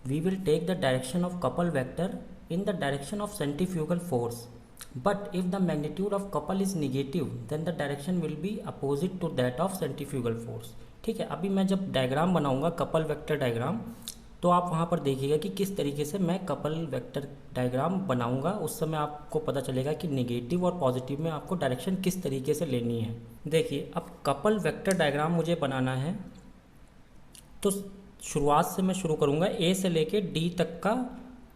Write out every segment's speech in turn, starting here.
we will take the direction of couple vector in the direction of centrifugal force, but if the magnitude of couple is negative then the direction will be opposite to that of centrifugal force। ठीक है, अभी मैं जब diagram बनाऊंगा couple vector diagram, तो आप वहाँ पर देखिएगा कि किस तरीके से मैं कपल वेक्टर डायग्राम बनाऊंगा, उस समय आपको पता चलेगा कि नेगेटिव और पॉजिटिव में आपको डायरेक्शन किस तरीके से लेनी है। देखिए, अब कपल वेक्टर डायग्राम मुझे बनाना है, तो शुरुआत से मैं शुरू करूंगा, ए से लेके डी तक का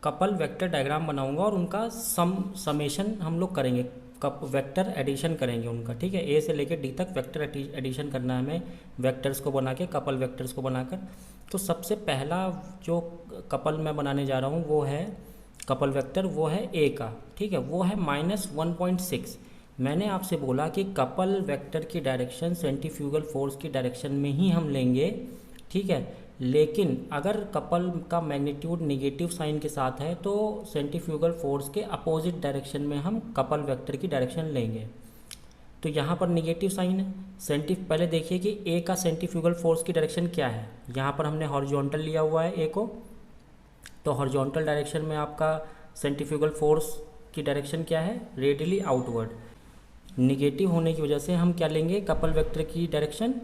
कपल वेक्टर डायग्राम बनाऊंगा और उनका समेशन हम लोग करेंगे, कप वेक्टर एडिशन करेंगे उनका। ठीक है, ए से लेके डी तक वेक्टर एडिशन करना है हमें, वेक्टर्स को बना के, कपल वेक्टर्स को बनाकर। तो सबसे पहला जो कपल मैं बनाने जा रहा हूँ वो है कपल वेक्टर, वो है ए का। ठीक है, वो है -1.6। मैंने आपसे बोला कि कपल वेक्टर की डायरेक्शन सेंट्रीफ्यूगल फोर्स की डायरेक्शन में ही हम लेंगे। ठीक है, लेकिन अगर कपल का मैग्नीट्यूड निगेटिव साइन के साथ है तो सेंट्रीफ्यूगल फोर्स के अपोजिट डायरेक्शन में हम कपल वेक्टर की डायरेक्शन लेंगे। तो यहाँ पर निगेटिव साइन है, पहले देखिए कि ए का सेंट्रीफ्यूगल फोर्स की डायरेक्शन क्या है। यहाँ पर हमने हॉरिजॉन्टल लिया हुआ है ए को, तो हॉरिजॉन्टल डायरेक्शन में आपका सेंट्रीफ्यूगल फोर्स की डायरेक्शन क्या है, रेडियली आउटवर्ड। निगेटिव होने की वजह से हम क्या लेंगे, कपल वेक्टर की डायरेक्शन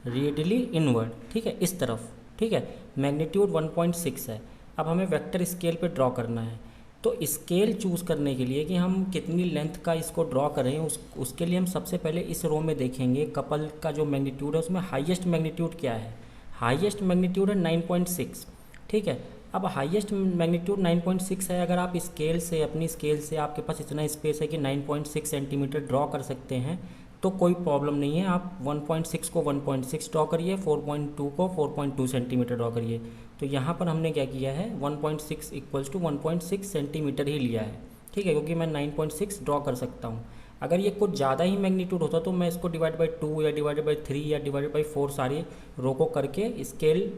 रेडियली इनवर्ड। ठीक है, इस तरफ। ठीक है, मैग्नीट्यूड 1.6 है। अब हमें वेक्टर स्केल पे ड्रॉ करना है, तो स्केल चूज़ करने के लिए कि हम कितनी लेंथ का इसको ड्रॉ करें, उसके लिए हम सबसे पहले इस रो में देखेंगे कपल का जो मैग्नीट्यूड है उसमें हाईएस्ट मैग्नीट्यूड क्या है। हाईएस्ट मैग्नीट्यूड है 9.6। ठीक है, अब हाईएस्ट मैग्नीट्यूड 9.6 है। अगर आप स्केल से, अपनी स्केल से आपके पास इतना स्पेस है कि 9.6 सेंटीमीटर ड्रॉ कर सकते हैं तो कोई प्रॉब्लम नहीं है। आप 1.6 को 1.6 ड्रॉ करिए, 4.2 को 4.2 सेंटीमीटर ड्रॉ करिए। तो यहाँ पर हमने क्या किया है, 1.6 इक्वल्स टू 1.6 सेंटीमीटर ही लिया है। ठीक है, क्योंकि मैं 9.6 ड्रॉ कर सकता हूँ। अगर ये कुछ ज़्यादा ही मैग्नीट्यूड होता तो मैं इसको डिवाइड बाई 2 या डिवाइड बाई 3 या डिवाइड बाई 4 सारी रो को करके स्केल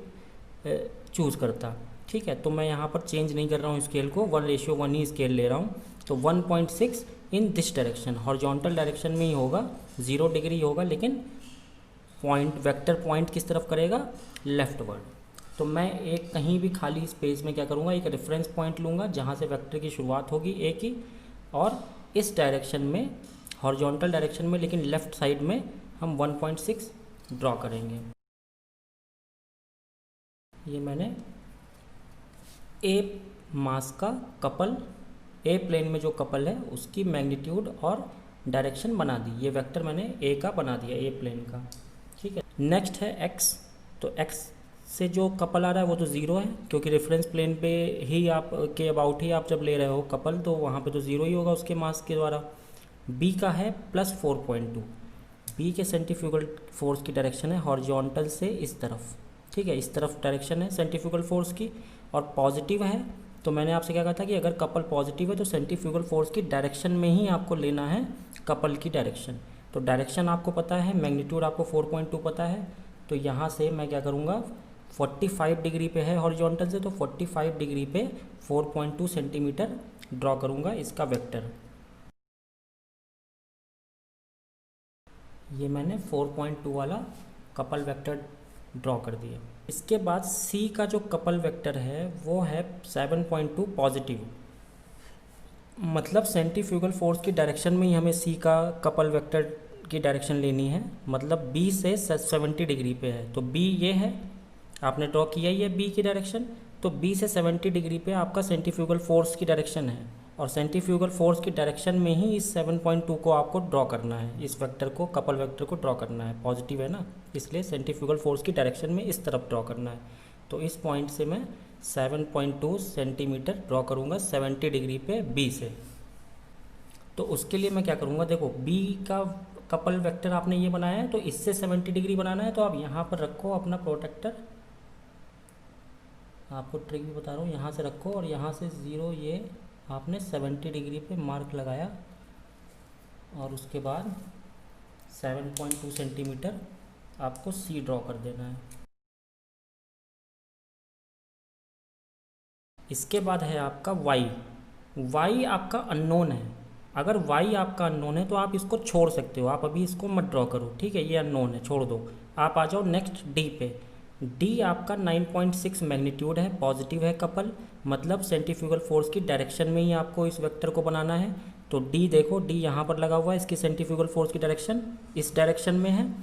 चूज़ करता। ठीक है, तो मैं यहाँ पर चेंज नहीं कर रहा हूँ स्केल को, 1:1 ही स्केल ले रहा हूँ। तो 1.6 in this direction, horizontal direction में ही होगा, 0 डिग्री होगा, लेकिन पॉइंट, वेक्टर पॉइंट किस तरफ करेगा, लेफ्टवर्ड। तो मैं एक कहीं भी खाली स्पेस में क्या करूँगा, एक रेफरेंस पॉइंट लूँगा जहाँ से वेक्टर की शुरुआत होगी ए की, और इस डायरेक्शन में, हॉरिजॉन्टल डायरेक्शन में, लेकिन लेफ्ट साइड में हम 1.6 ड्रॉ करेंगे। ये मैंने ए मास का कपल, ए प्लेन में जो कपल है उसकी मैग्नीट्यूड और डायरेक्शन बना दी। ये वेक्टर मैंने ए का बना दिया, ए प्लेन का। ठीक है, नेक्स्ट है एक्स। तो एक्स से जो कपल आ रहा है वो तो 0 है, क्योंकि रेफरेंस प्लेन पे ही आप के अबाउट ही आप जब ले रहे हो कपल, तो वहाँ पे तो 0 ही होगा उसके मास के द्वारा। बी का है +4.2। बी के सेंट्रीफ्यूगल फोर्स की डायरेक्शन है हॉरिजॉन्टल से इस तरफ। ठीक है, इस तरफ डायरेक्शन है सेंट्रीफ्यूगल फोर्स की, और पॉजिटिव है। तो मैंने आपसे क्या कहा था कि अगर कपल पॉजिटिव है तो सेंट्रीफ्यूगल फोर्स की डायरेक्शन में ही आपको लेना है कपल की डायरेक्शन। तो डायरेक्शन आपको पता है, मैग्नीट्यूड आपको 4.2 पता है। तो यहाँ से मैं क्या करूँगा, 45 डिग्री पे है हॉरिजॉन्टल से, तो 45 डिग्री पे 4.2 सेंटीमीटर ड्रॉ करूँगा इसका वेक्टर। ये मैंने 4.2 वाला कपल वेक्टर ड्रॉ कर दिया। इसके बाद सी का जो कपल वेक्टर है वो है 7.2 पॉजिटिव, मतलब सेंट्रीफ्यूगल फोर्स की डायरेक्शन में ही हमें सी का कपल वेक्टर की डायरेक्शन लेनी है। मतलब बी से 70 डिग्री पे है, तो बी ये है, आपने ड्रॉ किया ही है बी की डायरेक्शन। तो बी से 70 डिग्री पे आपका सेंट्रीफ्यूगल फोर्स की डायरेक्शन है, और सेंट्रीफ्यूगल फोर्स की डायरेक्शन में ही इस 7.2 को आपको ड्रॉ करना है, इस वेक्टर को, कपल वेक्टर को ड्रॉ करना है। पॉजिटिव है ना, इसलिए सेंट्रीफ्यूगल फोर्स की डायरेक्शन में इस तरफ ड्रॉ करना है। तो इस पॉइंट से मैं 7.2 सेंटीमीटर ड्रॉ करूँगा 70 डिग्री पे बी से। तो उसके लिए मैं क्या करूँगा, देखो बी का कपल वेक्टर आपने ये बनाया है, तो इससे 70 डिग्री बनाना है। तो आप यहाँ पर रखो अपना प्रोटेक्टर, आपको ट्रिक भी बता रहा हूँ, यहाँ से रखो और यहाँ से 0 ये आपने 70 डिग्री पे मार्क लगाया, और उसके बाद 7.2 सेंटीमीटर आपको सी ड्रॉ कर देना है। इसके बाद है आपका वाई। वाई आपका अननोन है। अगर वाई आपका अननोन है तो आप इसको छोड़ सकते हो, आप अभी इसको मत ड्रॉ करो। ठीक है, ये अननोन है, छोड़ दो। आप आ जाओ नेक्स्ट डी पे। डी आपका 9.6 मैग्नीट्यूड है, पॉजिटिव है कपल, मतलब सेंट्रीफ्यूगल फोर्स की डायरेक्शन में ही आपको इस वेक्टर को बनाना है। तो डी देखो, डी यहाँ पर लगा हुआ है, इसकी सेंट्रीफ्यूगल फोर्स की डायरेक्शन इस डायरेक्शन में है,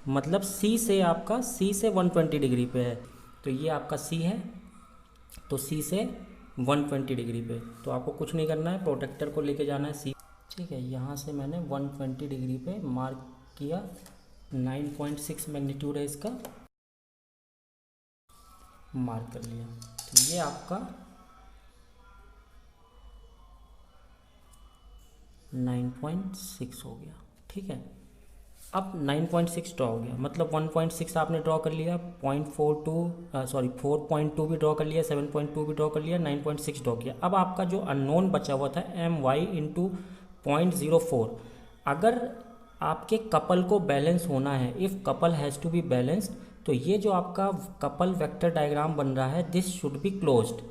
मतलब सी से आपका सी से 120 डिग्री पे है। तो ये आपका सी है, तो सी से 120 डिग्री पे, तो आपको कुछ नहीं करना है, प्रोटेक्टर को लेके जाना है सी। ठीक है, यहाँ से मैंने 120 डिग्री पे मार्क किया, 9.6 मैग्नीट्यूड है इसका, मार्क कर लिया। तो ये आपका 9.6 हो गया। ठीक है, अब 9.6 ड्रॉ हो गया, मतलब 1.6 आपने ड्रॉ कर लिया, 4.2 भी ड्रॉ कर लिया, 7.2 भी ड्रॉ कर लिया, 9.6 ड्रॉ किया। अब आपका जो अननोन बचा हुआ था my इंटू 0.04, अगर आपके कपल को बैलेंस होना है, if couple has to be balanced, तो ये जो आपका कपल वेक्टर डायग्राम बन रहा है, दिस शुड बी क्लोज्ड।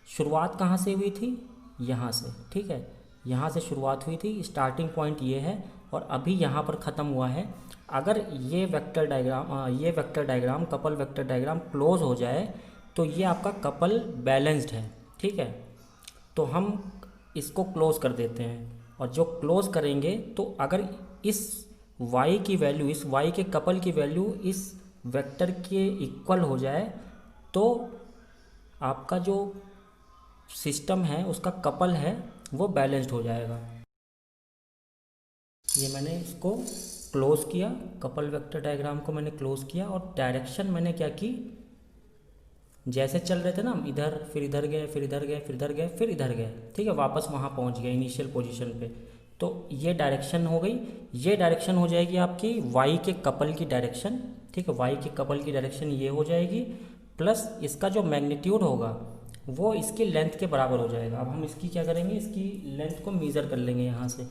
शुरुआत कहाँ से हुई थी? यहाँ से। ठीक है, यहाँ से शुरुआत हुई थी, स्टार्टिंग पॉइंट ये है और अभी यहाँ पर ख़त्म हुआ है। अगर ये vector diagram couple vector diagram close हो जाए तो ये आपका कपल बैलेंस्ड है। ठीक है, तो हम इसको क्लोज कर देते हैं, और जो क्लोज करेंगे तो अगर इस y की वैल्यू, इस y के कपल की वैल्यू इस वेक्टर के इक्वल हो जाए तो आपका जो सिस्टम है उसका कपल है वो बैलेंस्ड हो जाएगा। ये मैंने इसको क्लोज किया, कपल वेक्टर डायग्राम को मैंने क्लोज किया, और डायरेक्शन मैंने क्या की, जैसे चल रहे थे ना हम, इधर फिर इधर गए, फिर इधर गए, फिर इधर गए, फिर इधर गए। ठीक है, वापस वहाँ पहुँच गए इनिशियल पोजीशन पे। तो ये डायरेक्शन हो गई, ये डायरेक्शन हो जाएगी आपकी वाई के कपल की डायरेक्शन। ठीक है, वाई के कपल की डायरेक्शन ये हो जाएगी, प्लस इसका जो मैग्नीट्यूड होगा वो इसकी लेंथ के बराबर हो जाएगा। अब हम इसकी क्या करेंगे, इसकी लेंथ को मेज़र कर लेंगे यहाँ से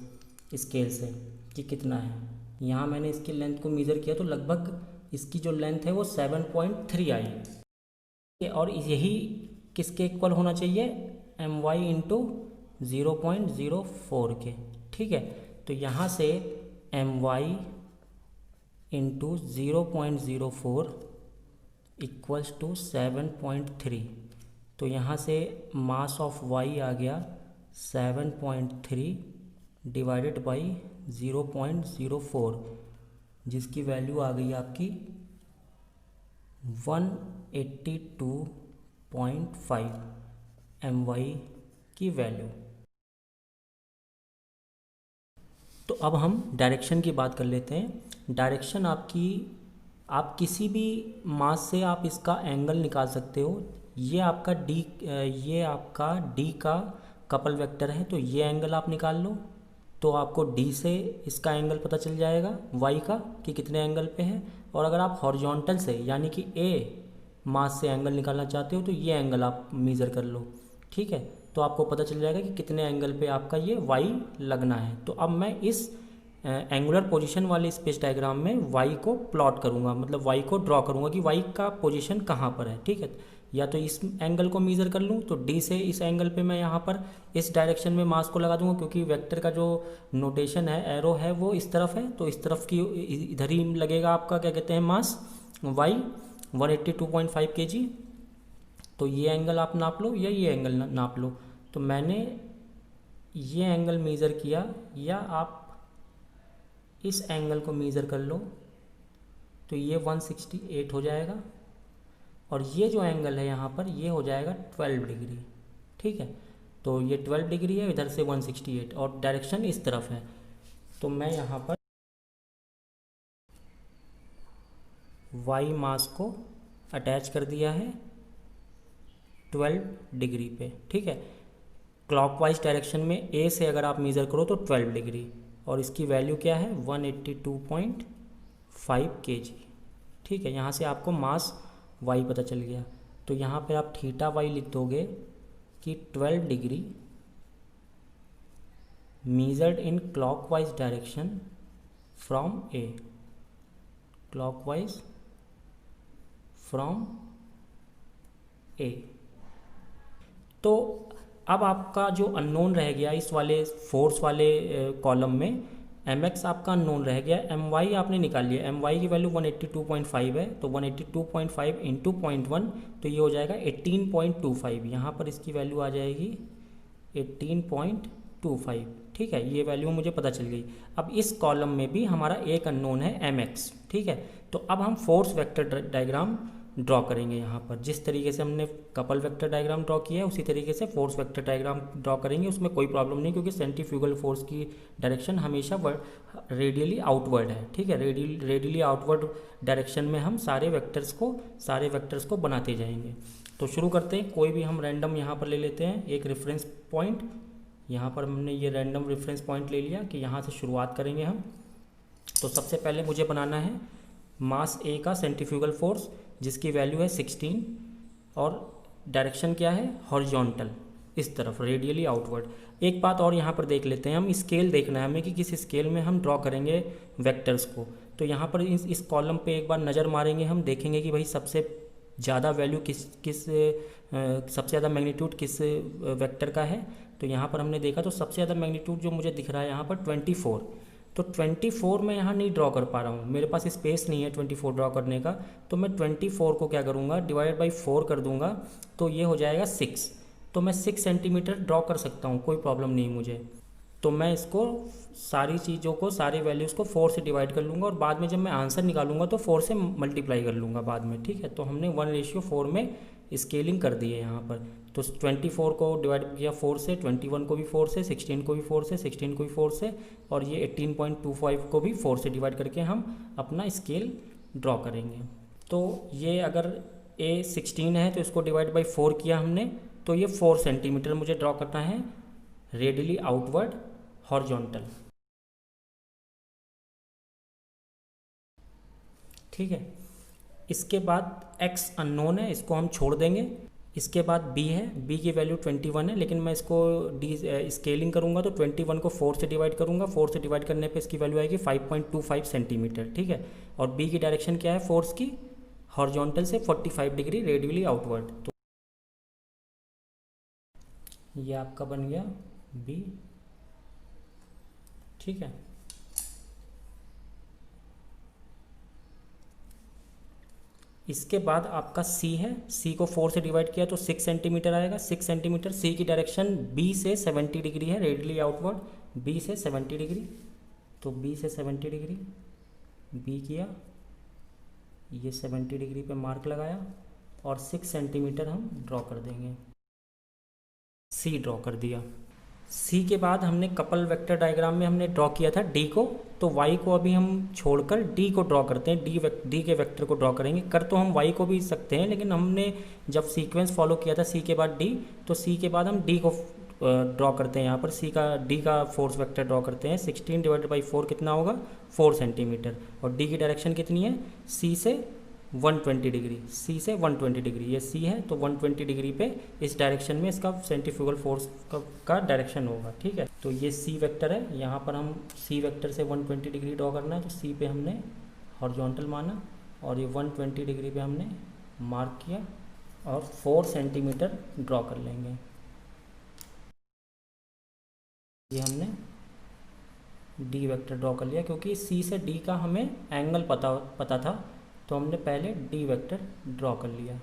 स्केल से कि कितना है। यहाँ मैंने इसकी लेंथ को मेज़र किया तो लगभग इसकी जो लेंथ है वो 7.3 आई, और यही किसके इक्वल होना चाहिए, एम वाई इंटू 0.04 के। ठीक है, तो यहाँ से M Y into 0.04 equals to 7.3, तो यहाँ से मास ऑफ वाई आ गया 7.3 डिवाइडेड बाई 0.04, जिसकी वैल्यू आ गई आपकी 182.5 my की वैल्यू। तो अब हम डायरेक्शन की बात कर लेते हैं। डायरेक्शन आपकी, आप किसी भी मास से आप इसका एंगल निकाल सकते हो। ये आपका डी का कपल वेक्टर है, तो ये एंगल आप निकाल लो, तो आपको डी से इसका एंगल पता चल जाएगा वाई का कि कितने एंगल पे है। और अगर आप हॉरिजॉन्टल से यानी कि ए मास से एंगल निकालना चाहते हो तो ये एंगल आप मेज़र कर लो। ठीक है, तो आपको पता चल जाएगा कि कितने एंगल पे आपका ये वाई लगना है। तो अब मैं इस एंगुलर पोजीशन वाले स्पेस डायग्राम में वाई को प्लॉट करूँगा, मतलब वाई को ड्रॉ करूँगा कि वाई का पोजीशन कहाँ पर है। ठीक है, या तो इस एंगल को मेज़र कर लूँ, तो डी से इस एंगल पे मैं यहाँ पर इस डायरेक्शन में मास को लगा दूंगा, क्योंकि वेक्टर का जो नोटेशन है, एरो है, वो इस तरफ है, तो इस तरफ की इधर ही लगेगा आपका क्या कहते हैं मास वाई 182.5 kg। तो ये एंगल आप नाप लो या ये एंगल नाप लो। तो मैंने ये एंगल मेज़र किया, या आप इस एंगल को मेज़र कर लो, तो ये 168 हो जाएगा, और ये जो एंगल है यहाँ पर ये हो जाएगा 12 डिग्री। ठीक है, तो ये 12 डिग्री है, इधर से 168, और डायरेक्शन इस तरफ है। तो मैं यहाँ पर वाई मास को अटैच कर दिया है 12 डिग्री पे। ठीक है, क्लॉकवाइज डायरेक्शन में ए से अगर आप मेज़र करो तो 12 डिग्री, और इसकी वैल्यू क्या है 182.5 kg। ठीक है, यहाँ से आपको मास वाई पता चल गया। तो यहाँ पे आप थीटा वाई लिख दोगे कि 12 degree measured in clockwise direction from A, clockwise from A। तो अब आपका जो अननोन रह गया इस वाले फोर्स वाले कॉलम में एम एक्स आपका अननोन रह गया, एम वाई आपने निकाल लिया, एम वाई की वैल्यू 182.5 है, तो 182.5 इंटू 0.1 तो ये हो जाएगा 18.25। यहाँ पर इसकी वैल्यू आ जाएगी 18.25। ठीक है, ये वैल्यू मुझे पता चल गई। अब इस कॉलम में भी हमारा एक अननोन है एम एक्स। ठीक है, तो अब हम फोर्स वेक्टर डायग्राम ड्रॉ करेंगे। यहाँ पर जिस तरीके से हमने कपल वेक्टर डायग्राम ड्रॉ किया है उसी तरीके से फोर्स वेक्टर डायग्राम ड्रॉ करेंगे। उसमें कोई प्रॉब्लम नहीं, क्योंकि सेंट्रीफ्यूगल फोर्स की डायरेक्शन हमेशा रेडियली आउटवर्ड है। ठीक है, रेडियली आउटवर्ड डायरेक्शन में हम सारे वेक्टर्स को बनाते जाएंगे। तो शुरू करते हैं। कोई भी हम रैंडम यहाँ पर ले लेते हैं एक रेफरेंस पॉइंट। यहाँ पर हमने ये रैंडम रेफरेंस पॉइंट ले लिया कि यहाँ से शुरुआत करेंगे हम। तो सबसे पहले मुझे बनाना है मास ए का सेंट्रीफ्यूगल फोर्स, जिसकी वैल्यू है 16 और डायरेक्शन क्या है, हॉरिजॉन्टल, इस तरफ रेडियली आउटवर्ड। एक बात और यहाँ पर देख लेते हैं, हम स्केल देखना है हमें कि किस स्केल में हम ड्रॉ करेंगे वेक्टर्स को। तो यहाँ पर इस कॉलम पे एक बार नज़र मारेंगे, हम देखेंगे कि भाई सबसे ज़्यादा वैल्यू सबसे ज़्यादा मैग्नीट्यूड किस वेक्टर का है। तो यहाँ पर हमने देखा तो सबसे ज़्यादा मैग्नीट्यूड जो मुझे दिख रहा है यहाँ पर 24। तो 24 मैं यहाँ नहीं ड्रॉ कर पा रहा हूँ, मेरे पास स्पेस नहीं है 24 ड्रॉ करने का। तो मैं 24 को क्या करूँगा, डिवाइड बाई 4 कर दूँगा, तो ये हो जाएगा 6। तो मैं 6 सेंटीमीटर ड्रॉ कर सकता हूँ, कोई प्रॉब्लम नहीं मुझे। तो मैं इसको सारी चीज़ों को, सारी वैल्यूज़ को 4 से डिवाइड कर लूँगा और बाद में जब मैं आंसर निकालूंगा तो 4 से मल्टीप्लाई कर लूँगा बाद में। ठीक है, तो हमने 1:4 में स्केलिंग कर दी है यहाँ पर। तो 24 को डिवाइड किया 4 से, 21 को भी 4 से, 16 को भी 4 से, 16 को भी 4 से, और ये 18.25 को भी 4 से डिवाइड करके हम अपना स्केल ड्रॉ करेंगे। तो ये अगर ए 16 है तो इसको डिवाइड बाई 4 किया हमने, तो ये 4 सेंटीमीटर मुझे ड्रॉ करना है रेडियली आउटवर्ड हॉरिजॉन्टल। ठीक है, इसके बाद x अननोन है, इसको हम छोड़ देंगे। इसके बाद b है, b की वैल्यू 21 है, लेकिन मैं इसको स्केलिंग करूंगा तो 21 को 4 से डिवाइड करूंगा। 4 से डिवाइड करने पे इसकी वैल्यू आएगी 5.25 सेंटीमीटर। ठीक है, और b की डायरेक्शन क्या है फोर्स की, हॉरिजॉन्टल से 45 डिग्री रेडियली आउटवर्ड। तो ये आपका बन गया b। ठीक है, इसके बाद आपका C है, C को 4 से डिवाइड किया तो 6 सेंटीमीटर आएगा। 6 सेंटीमीटर, C की डायरेक्शन B से 70 डिग्री है, रेडियली आउटवर्ड, B से 70 डिग्री। तो B से 70 डिग्री, B किया, ये 70 डिग्री पे मार्क लगाया और 6 सेंटीमीटर हम ड्रॉ कर देंगे। C ड्रॉ कर दिया। C के बाद हमने कपल वेक्टर डायग्राम में हमने ड्रॉ किया था D को, तो Y को अभी हम छोड़कर D को ड्रॉ करते हैं। D के वेक्टर को ड्रॉ करेंगे। कर तो हम Y को भी सकते हैं, लेकिन हमने जब सीक्वेंस फॉलो किया था C के बाद D, तो C के बाद हम D को ड्रॉ करते हैं। यहाँ पर D का फोर्स वेक्टर ड्रॉ करते हैं। 16 डिवाइडेड बाई 4 कितना होगा, 4 सेंटीमीटर। और D की डायरेक्शन कितनी है, C से 120 डिग्री, C से 120 डिग्री, ये C है तो 120 डिग्री पे इस डायरेक्शन में इसका सेंट्रीफ्यूगल फोर्स का डायरेक्शन होगा। ठीक है, तो ये C वेक्टर है, यहाँ पर हम C वेक्टर से 120 डिग्री ड्रॉ करना है, तो C पे हमने हॉरिजॉन्टल माना और ये 120 डिग्री पे हमने मार्क किया और 4 सेंटीमीटर ड्रॉ कर लेंगे। ये हमने D वेक्टर ड्रॉ कर लिया, क्योंकि C से D का हमें एंगल पता था, तो हमने पहले D वेक्टर ड्रॉ कर लिया।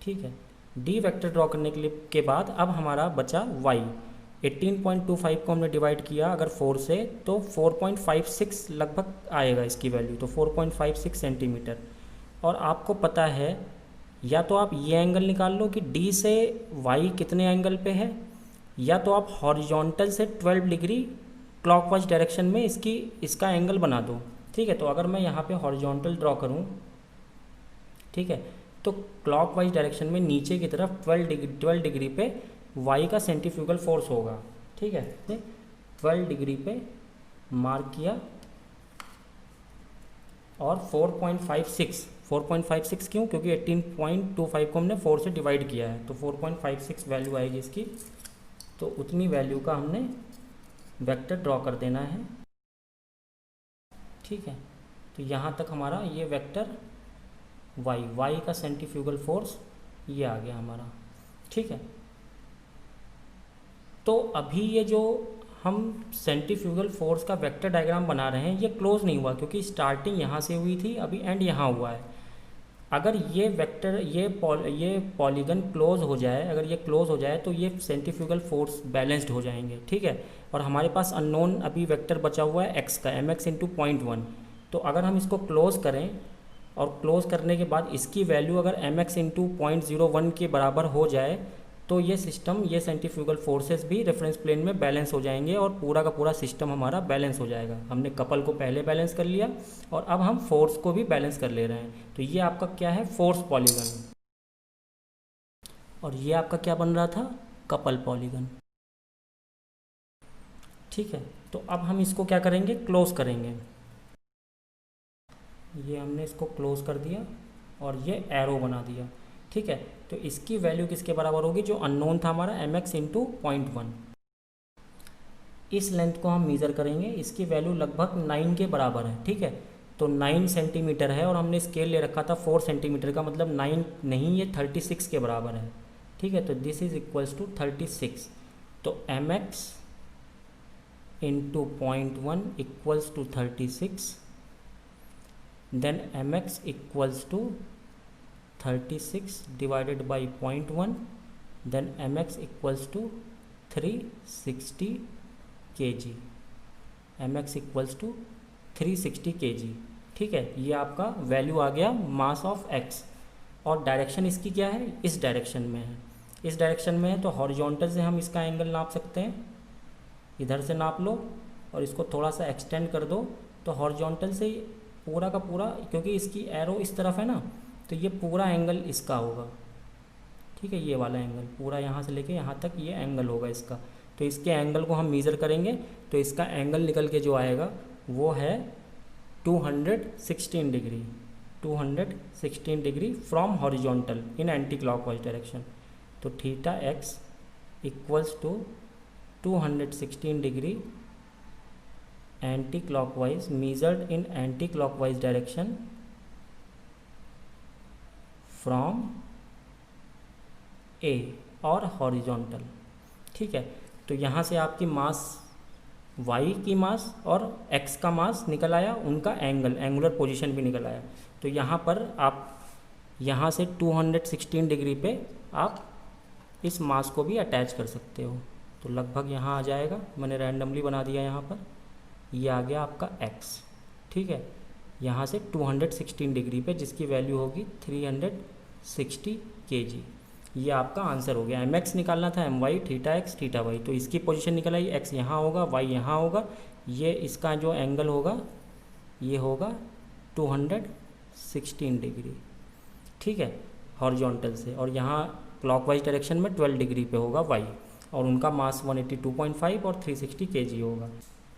ठीक है, D वेक्टर ड्रॉ करने के बाद अब हमारा बचा Y। 18.25 को हमने डिवाइड किया अगर 4 से, तो 4.56 लगभग आएगा इसकी वैल्यू, तो 4.56 सेंटीमीटर। और आपको पता है, या तो आप ये एंगल निकाल लो कि D से Y कितने एंगल पे है, या तो आप हॉरिजॉन्टल से 12 डिग्री क्लॉकवाइज डायरेक्शन में इसका एंगल बना दो। ठीक है, तो अगर मैं यहाँ पे हॉरिजॉन्टल ड्रॉ करूँ, ठीक है, तो क्लॉकवाइज डायरेक्शन में नीचे की तरफ 12 डिग्री पे Y का सेंट्रीफ्यूगल फोर्स होगा। ठीक है, 12 डिग्री पे मार्क किया और 4.56 क्यों, क्योंकि 18.25 को हमने 4 से डिवाइड किया है, तो 4.56 वैल्यू आएगी इसकी। तो उतनी वैल्यू का हमने वेक्टर ड्रॉ कर देना है। ठीक है, तो यहाँ तक हमारा ये वेक्टर y का सेंट्रीफ्यूगल फोर्स ये आ गया हमारा। ठीक है, तो अभी ये जो हम सेंट्रीफ्यूगल फोर्स का वेक्टर डायग्राम बना रहे हैं, ये क्लोज नहीं हुआ क्योंकि स्टार्टिंग यहाँ से हुई थी, अभी एंड यहाँ हुआ है। अगर ये वेक्टर ये पॉलीगन क्लोज हो जाए, अगर ये क्लोज हो जाए तो ये सेंट्रीफ्यूगल फोर्स बैलेंस्ड हो जाएंगे, ठीक है। और हमारे पास अननोन अभी वेक्टर बचा हुआ है एक्स का, mx इंटू 0.1। तो अगर हम इसको क्लोज करें और क्लोज करने के बाद इसकी वैल्यू अगर mx इंटू 0.01 के बराबर हो जाए तो ये सिस्टम, ये सेंट्रीफ्यूगल फोर्सेस भी रेफरेंस प्लेन में बैलेंस हो जाएंगे और पूरा का पूरा सिस्टम हमारा बैलेंस हो जाएगा। हमने कपल को पहले बैलेंस कर लिया और अब हम फोर्स को भी बैलेंस कर ले रहे हैं। तो ये आपका क्या है, फोर्स पॉलीगन, और ये आपका क्या बन रहा था, कपल पॉलीगन, ठीक है। तो अब हम इसको क्या करेंगे, क्लोज करेंगे। ये हमने इसको क्लोज कर दिया और ये एरो बना दिया, ठीक है। तो इसकी वैल्यू किसके बराबर होगी, जो अननोन था हमारा mx इंटू 0.1। इस लेंथ को हम मेज़र करेंगे, इसकी वैल्यू लगभग 9 के बराबर है, ठीक है। तो 9 सेंटीमीटर है और हमने स्केल ले रखा था 4 सेंटीमीटर का, मतलब 9 नहीं, ये 36 के बराबर है, ठीक है। तो दिस इज इक्वल्स टू 36। तो mx into 0.1 equals to 36, then mx equals to 36 divided by 0.1, then mx equals to 360 kg, mx equals to 360 kg, ठीक है। ये आपका वैल्यू आ गया मास ऑफ x। और डायरेक्शन इसकी क्या है, इस डायरेक्शन में है, इस डायरेक्शन में है। तो हॉरिजॉन्टल से हम इसका एंगल नाप सकते हैं, इधर से नाप लो और इसको थोड़ा सा एक्सटेंड कर दो, तो हॉरिजॉन्टल से पूरा का पूरा, क्योंकि इसकी एरो इस तरफ है ना, तो ये पूरा एंगल इसका होगा, ठीक है। ये वाला एंगल पूरा यहाँ से लेके यहाँ तक ये एंगल होगा इसका। तो इसके एंगल को हम मेज़र करेंगे तो इसका एंगल निकल के जो आएगा वो है 216 degree, 216 degree from horizontal in anti clockwise direction. तो theta X equals to 216 degree anti-clockwise, measured in anti-clockwise direction from A और हॉरिजॉन्टल, ठीक है। तो यहाँ से आपकी मास y की मास और x का मास निकल आया, उनका एंगल, एंगुलर पोजीशन भी निकल आया। तो यहाँ पर आप यहाँ से 216 डिग्री पे आप इस मास को भी अटैच कर सकते हो। तो लगभग यहाँ आ जाएगा, मैंने रैंडमली बना दिया यहाँ पर, ये आ गया आपका x, ठीक है। यहाँ से 216 डिग्री पे जिसकी वैल्यू होगी 360 kg, ये आपका आंसर हो गया। mx निकालना था, my, theta x theta y, तो इसकी पोजीशन निकल आई, x यहाँ होगा, y यहाँ होगा, ये इसका जो एंगल होगा ये होगा 216 डिग्री, ठीक है, हॉरिजॉन्टल से। और यहाँ क्लॉकवाइज डायरेक्शन में 12 डिग्री पे होगा y, और उनका मास 182.5 और 360 kg होगा।